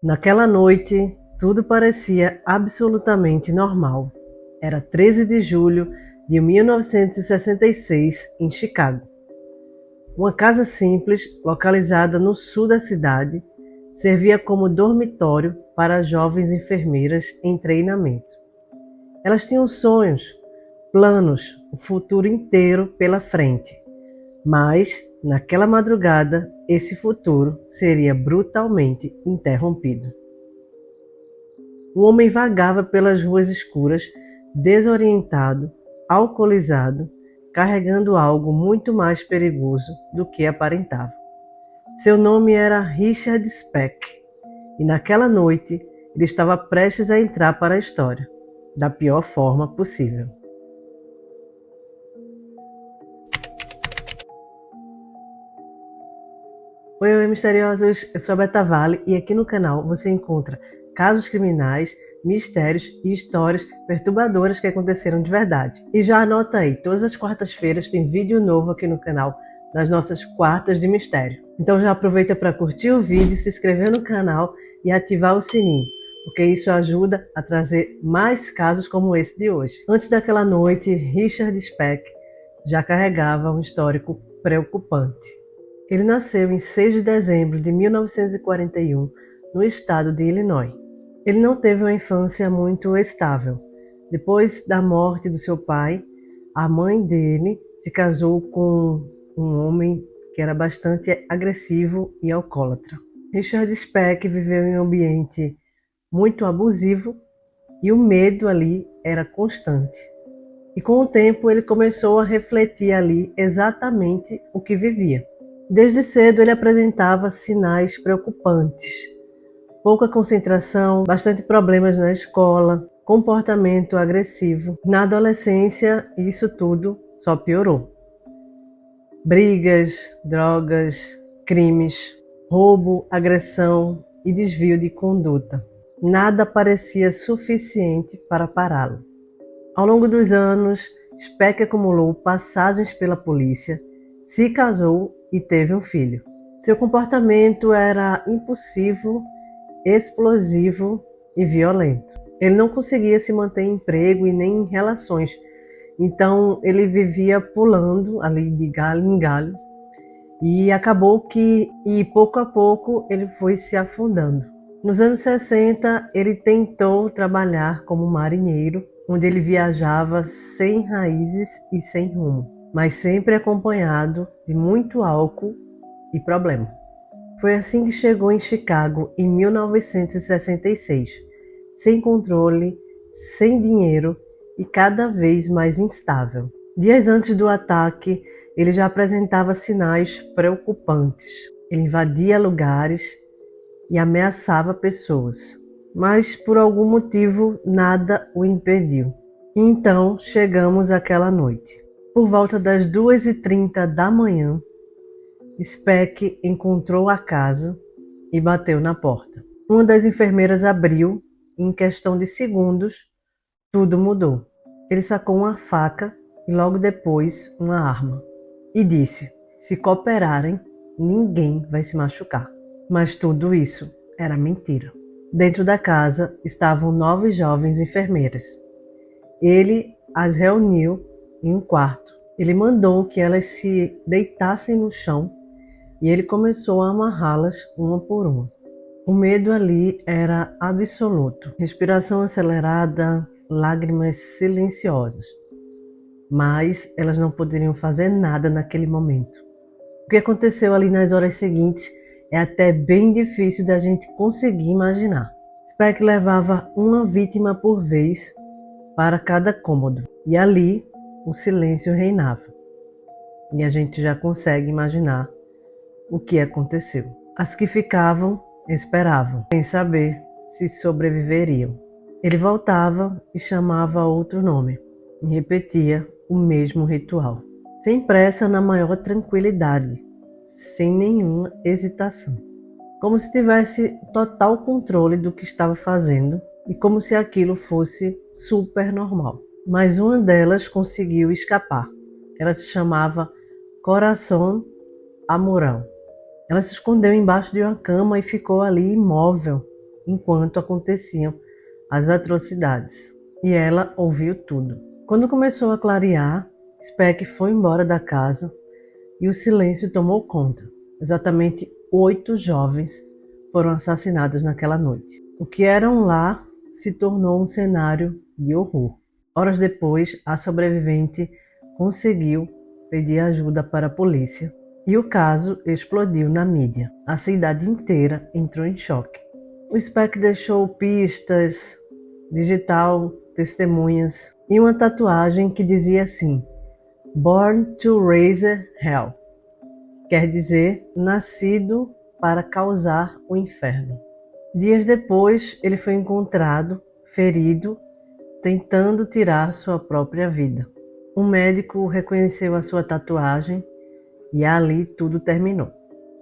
Naquela noite, tudo parecia absolutamente normal. Era 13 de julho de 1966, em Chicago. Uma casa simples, localizada no sul da cidade, servia como dormitório para jovens enfermeiras em treinamento. Elas tinham sonhos, planos, o futuro inteiro pela frente. Mas, naquela madrugada, esse futuro seria brutalmente interrompido. Um homem vagava pelas ruas escuras, desorientado, alcoolizado, carregando algo muito mais perigoso do que aparentava. Seu nome era Richard Speck, e naquela noite ele estava prestes a entrar para a história, da pior forma possível. Oi, misteriosos! Eu sou a Beta Vale e aqui no canal você encontra casos criminais, mistérios e histórias perturbadoras que aconteceram de verdade. E já anota aí, todas as quartas-feiras tem vídeo novo aqui no canal das nossas quartas de mistério. Então já aproveita para curtir o vídeo, se inscrever no canal e ativar o sininho, porque isso ajuda a trazer mais casos como esse de hoje. Antes daquela noite, Richard Speck já carregava um histórico preocupante. Ele nasceu em 6 de dezembro de 1941, no estado de Illinois. Ele não teve uma infância muito estável. Depois da morte do seu pai, a mãe dele se casou com um homem que era bastante agressivo e alcoólatra. Richard Speck viveu em um ambiente muito abusivo e o medo ali era constante. E com o tempo ele começou a refletir ali exatamente o que vivia. Desde cedo ele apresentava sinais preocupantes: pouca concentração, bastante problemas na escola, comportamento agressivo. Na adolescência, isso tudo só piorou. Brigas, drogas, crimes, roubo, agressão e desvio de conduta. Nada parecia suficiente para pará-lo. Ao longo dos anos, Speck acumulou passagens pela polícia, se casou e teve um filho. Seu comportamento era impulsivo, explosivo e violento. Ele não conseguia se manter em emprego e nem em relações, então ele vivia pulando ali de galho em galho e acabou que, pouco a pouco, ele foi se afundando. Nos anos 60, ele tentou trabalhar como marinheiro, onde ele viajava sem raízes e sem rumo, mas sempre acompanhado de muito álcool e problema. Foi assim que chegou em Chicago em 1966, sem controle, sem dinheiro e cada vez mais instável. Dias antes do ataque, ele já apresentava sinais preocupantes. Ele invadia lugares e ameaçava pessoas, mas por algum motivo nada o impediu. Então chegamos àquela noite. Por volta das 2h30 da manhã, Speck encontrou a casa e bateu na porta. Uma das enfermeiras abriu e, em questão de segundos, tudo mudou. Ele sacou uma faca e logo depois uma arma e disse: se cooperarem, ninguém vai se machucar. Mas tudo isso era mentira. Dentro da casa estavam 9 jovens enfermeiras. Ele as reuniu em um quarto. Ele mandou que elas se deitassem no chão e ele começou a amarrá-las uma por uma. O medo ali era absoluto. Respiração acelerada, lágrimas silenciosas. Mas elas não poderiam fazer nada naquele momento. O que aconteceu ali nas horas seguintes é até bem difícil da gente conseguir imaginar. Speck levava uma vítima por vez para cada cômodo, e ali o silêncio reinava. E a gente já consegue imaginar o que aconteceu. As que ficavam esperavam, sem saber se sobreviveriam. Ele voltava e chamava outro nome, e repetia o mesmo ritual, sem pressa, na maior tranquilidade, sem nenhuma hesitação, como se tivesse total controle do que estava fazendo e como se aquilo fosse super normal. Mas uma delas conseguiu escapar. Ela se chamava Coração Amorão. Ela se escondeu embaixo de uma cama e ficou ali imóvel, enquanto aconteciam as atrocidades. E ela ouviu tudo. Quando começou a clarear, Speck foi embora da casa e o silêncio tomou conta. Exatamente 8 jovens foram assassinados naquela noite. O que era um lar se tornou um cenário de horror. Horas depois, a sobrevivente conseguiu pedir ajuda para a polícia e o caso explodiu na mídia. A cidade inteira entrou em choque. O Speck deixou pistas, digital, testemunhas e uma tatuagem que dizia assim: Born to Raise Hell. Quer dizer, nascido para causar o inferno. Dias depois, ele foi encontrado, ferido, tentando tirar sua própria vida. Um médico reconheceu a sua tatuagem e ali tudo terminou.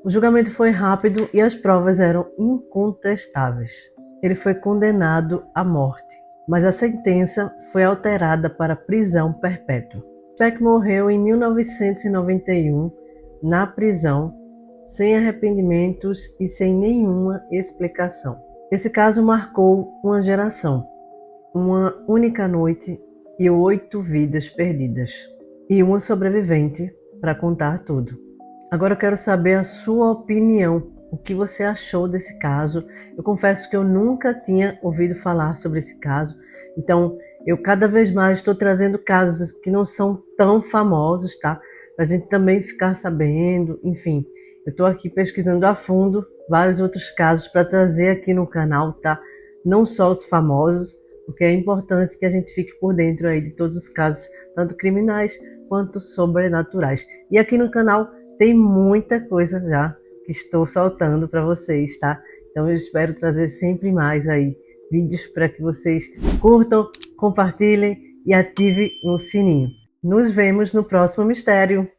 O julgamento foi rápido e as provas eram incontestáveis. Ele foi condenado à morte, mas a sentença foi alterada para prisão perpétua. Speck morreu em 1991 na prisão, sem arrependimentos e sem nenhuma explicação. Esse caso marcou uma geração, uma única noite e 8 vidas perdidas, e uma sobrevivente para contar tudo. Agora eu quero saber a sua opinião, o que você achou desse caso. Eu confesso que eu nunca tinha ouvido falar sobre esse caso, então eu cada vez mais estou trazendo casos que não são tão famosos, tá? Para a gente também ficar sabendo, enfim. Eu estou aqui pesquisando a fundo vários outros casos para trazer aqui no canal, tá? Não só os famosos, porque é importante que a gente fique por dentro aí de todos os casos, tanto criminais quanto sobrenaturais. E aqui no canal tem muita coisa já que estou soltando para vocês, tá? Então eu espero trazer sempre mais aí vídeos para que vocês curtam, compartilhem e ativem o sininho. Nos vemos no próximo mistério.